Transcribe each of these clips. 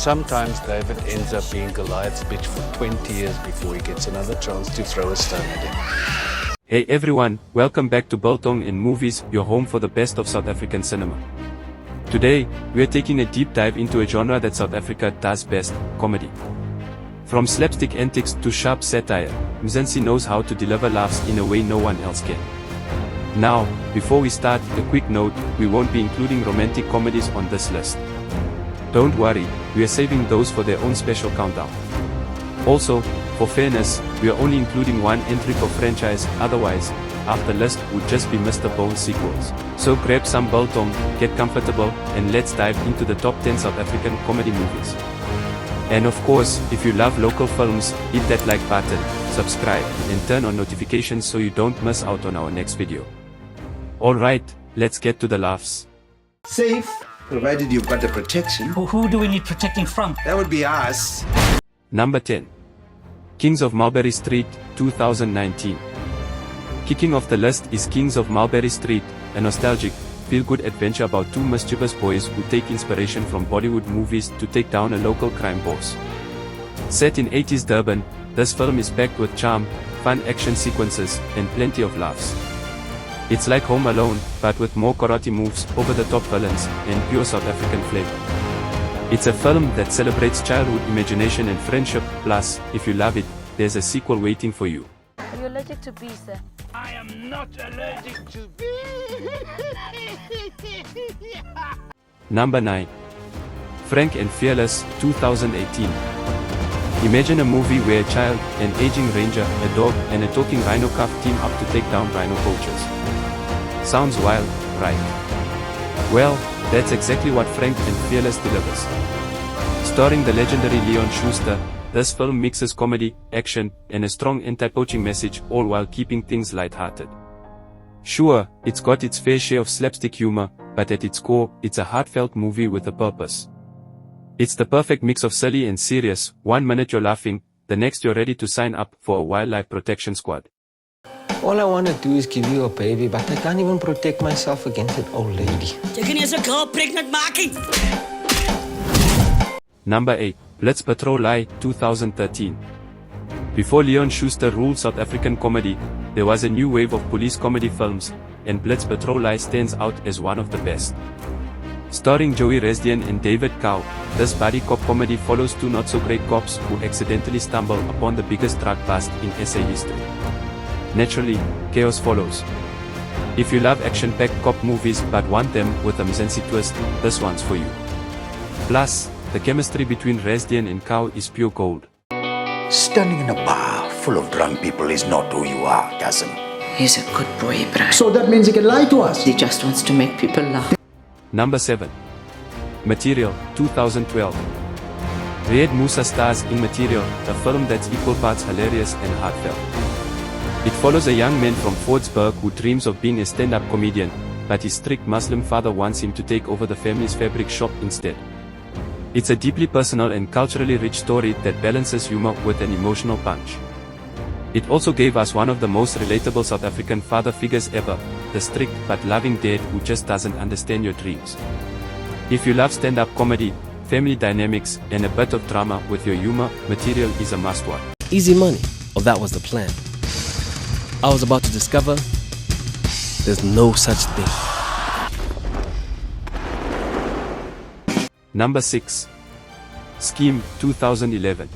sometimes David ends up being Goliath's bitch for 20 years before he gets another chance to throw a stone at him. Hey everyone, welcome back to Biltong in Movies, your home for the best of South African cinema. Today, we are taking a deep dive into a genre that South Africa does best, comedy. From slapstick antics to sharp satire, Mzansi knows how to deliver laughs in a way no one else can. Now, before we start, a quick note, we won't be including romantic comedies on this list. Don't worry, we are saving those for their own special countdown. Also, for fairness, we are only including one entry per franchise, otherwise, half the list would just be Mr. Bones sequels. So grab some biltong, get comfortable, and let's dive into the top 10 South African comedy movies. And of course, if you love local films, hit that like button, subscribe, and turn on notifications so you don't miss out on our next video. Alright, let's get to the laughs. Safe, provided you've got the protection. Who do we need protecting from? That would be us. Number 10. Kings of Mulberry Street, 2019. Kicking off the list is Kings of Mulberry Street, a nostalgic, feel-good adventure about two mischievous boys who take inspiration from Bollywood movies to take down a local crime boss. Set in 80s Durban, this film is packed with charm, fun action sequences, and plenty of laughs. It's like Home Alone, but with more karate moves, over-the-top villains, and pure South African flavor. It's a film that celebrates childhood imagination and friendship, plus, if you love it, there's a sequel waiting for you. Are you allergic to bees, sir? I am not allergic to Number 9. Frank and Fearless, 2018. Imagine a movie where a child, an aging ranger, a dog, and a talking rhino calf team up to take down rhino poachers. Sounds wild, right? Well, that's exactly what Frank and Fearless delivers. Starring the legendary Leon Schuster, this film mixes comedy, action, and a strong anti-poaching message, all while keeping things light-hearted. Sure, it's got its fair share of slapstick humor, but at its core, it's a heartfelt movie with a purpose. It's the perfect mix of silly and serious. 1 minute you're laughing, the next you're ready to sign up for a wildlife protection squad. All I want to do is give you a baby, but I can't even protect myself against that old lady. You can use a girl pregnant marking. Number 8. Blitz Patrol Lie, 2013. Before Leon Schuster ruled South African comedy, there was a new wave of police comedy films, and Blitz Patrol Lie stands out as one of the best. Starring Joey Resdian and David Cow, this buddy cop comedy follows two not-so-great cops who accidentally stumble upon the biggest drug bust in SA history. Naturally, chaos follows. If you love action-packed cop movies but want them with a Mzansi twist, this one's for you. Plus, the chemistry between Resdian and Cow is pure gold. Standing in a bar full of drunk people is not who you are, cousin. He's a good boy, Brian. So that means he can lie to us. He just wants to make people laugh. Number 7. Material, 2012. Riyad Moosa stars in Material, a film that's equal parts hilarious and heartfelt. It follows a young man from Fordsburg who dreams of being a stand-up comedian, but his strict Muslim father wants him to take over the family's fabric shop instead. It's a deeply personal and culturally rich story that balances humor with an emotional punch. It also gave us one of the most relatable South African father figures ever, the strict but loving dad who just doesn't understand your dreams. If you love stand-up comedy, family dynamics, and a bit of drama with your humor, Material is a must-watch. Easy money, or that was the plan. I was about to discover there's no such thing. Number 6. Scheme, 2011.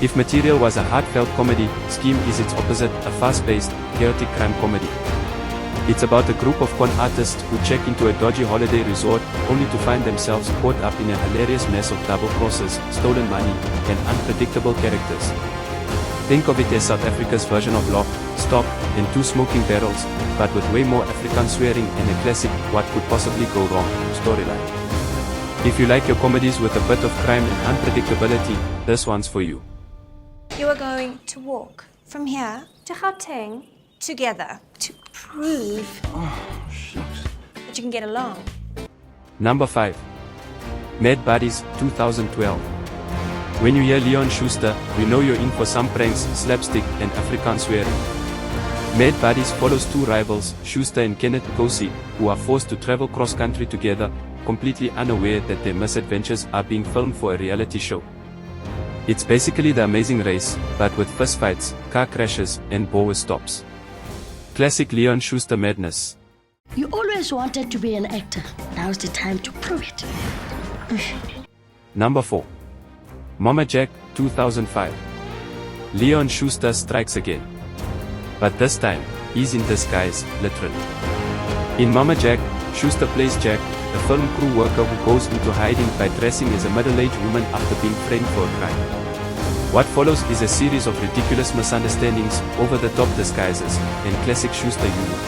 If Material was a heartfelt comedy, Scheme is its opposite, a fast-paced, chaotic crime comedy. It's about a group of con artists who check into a dodgy holiday resort, only to find themselves caught up in a hilarious mess of double crosses, stolen money, and unpredictable characters. Think of it as South Africa's version of Lock, Stock, and Two Smoking Barrels, but with way more African swearing and a classic "what could possibly go wrong" storyline. If you like your comedies with a bit of crime and unpredictability, this one's for you. You are going to walk from here to Gauteng together to prove that you can get along. Number 5. Mad Buddies, 2012. When you hear Leon Schuster, we know you're in for some pranks, slapstick, and Afrikaan swearing. Mad Buddies follows two rivals, Schuster and Kenneth Kosi, who are forced to travel cross-country together, completely unaware that their misadventures are being filmed for a reality show. It's basically The Amazing Race, but with fistfights, car crashes, and bower stops. Classic Leon Schuster madness. You always wanted to be an actor. Now's the time to prove it. Number 4. Mama Jack, 2005. Leon Schuster strikes again. But this time, he's in disguise, literally. In Mama Jack, Schuster plays Jack, a film crew worker who goes into hiding by dressing as a middle-aged woman after being framed for a crime. What follows is a series of ridiculous misunderstandings, over-the-top disguises, and classic Schuster humor.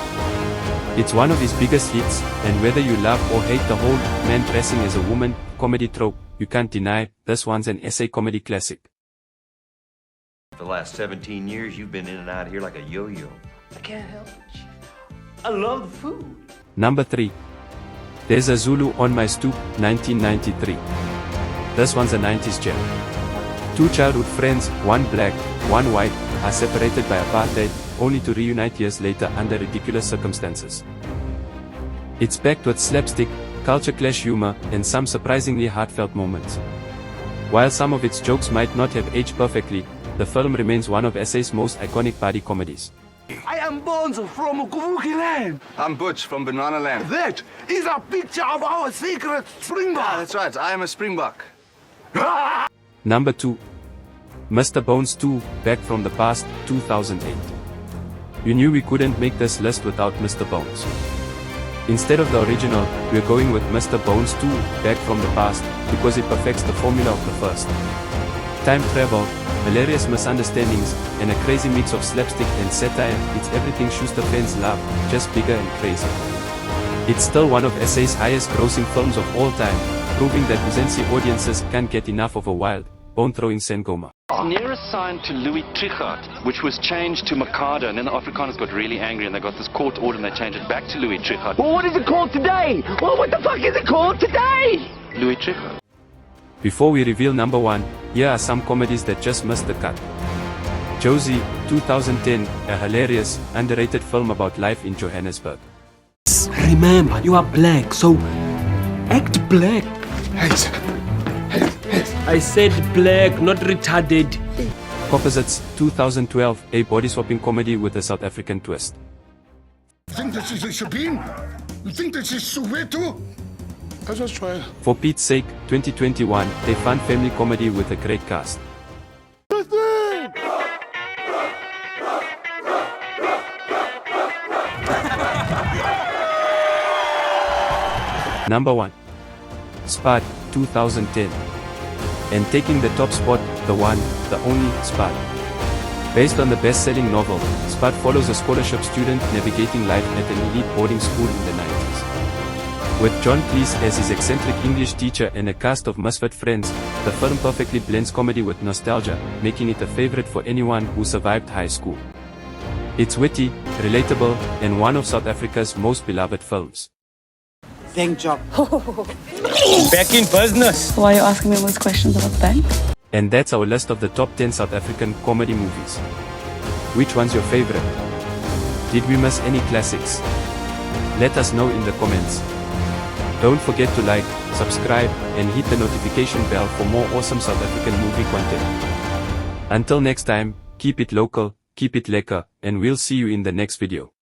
It's one of his biggest hits, and whether you love or hate the whole man dressing as a woman comedy trope, you can't deny, this one's an essay comedy classic. The last 17 years, you've been in and out of here like a yo-yo. I can't help it. I love the food. Number 3. There's a Zulu on My Stoop, 1993. This one's a 90s gem. Two childhood friends, one black, one white, are separated by apartheid, only to reunite years later under ridiculous circumstances. It's packed with slapstick, culture clash humor, and some surprisingly heartfelt moments. While some of its jokes might not have aged perfectly, the film remains one of SA's most iconic party comedies. I am Bones from Kuvuki land. I'm Butch from Banana Land. That is a picture of our secret springbok. Yeah, that's right. I am a springbok. Number 2. Mr. Bones 2, Back from the Past, 2008. You knew we couldn't make this list without Mr. Bones. Instead of the original, we're going with Mr. Bones 2, Back from the Past, because it perfects the formula of the first. Time travel, hilarious misunderstandings, and a crazy mix of slapstick and satire, it's everything Schuster fans love, just bigger and crazy. It's still one of SA's highest grossing films of all time, proving that Uzensi audiences can't get enough of a wild, bone-throwing Sangoma. Nearest sign to Louis Trichardt, which was changed to Mikado, and then the Afrikaners got really angry and they got this court order and they changed it back to Louis Trichardt. Well, what is it called today? Well, what the fuck is it called today? Louis Trichardt. Before we reveal number 1, here are some comedies that just missed the cut. Josie, 2010, a hilarious, underrated film about life in Johannesburg. Remember, you are black, so act black. I said black, not retarded. Opposites, 2012, a body-swapping comedy with a South African twist. You think this is a Sabine? You think this is Soweto? Let's just try it. For Pete's Sake, 2021, a fun family comedy with a great cast. Number 1. Spud, 2010. And taking the top spot, the one, the only, Spud. Based on the best-selling novel, Spud follows a scholarship student navigating life at an elite boarding school in the 90s. With John Cleese as his eccentric English teacher and a cast of misfit friends, the film perfectly blends comedy with nostalgia, making it a favorite for anyone who survived high school. It's witty, relatable, and one of South Africa's most beloved films. Thank job. Back in business. Why are you asking me all those questions about the bank? And that's our list of the top 10 South African comedy movies. Which one's your favorite? Did we miss any classics? Let us know in the comments. Don't forget to like, subscribe, and hit the notification bell for more awesome South African movie content. Until next time, keep it local, keep it lekker, and we'll see you in the next video.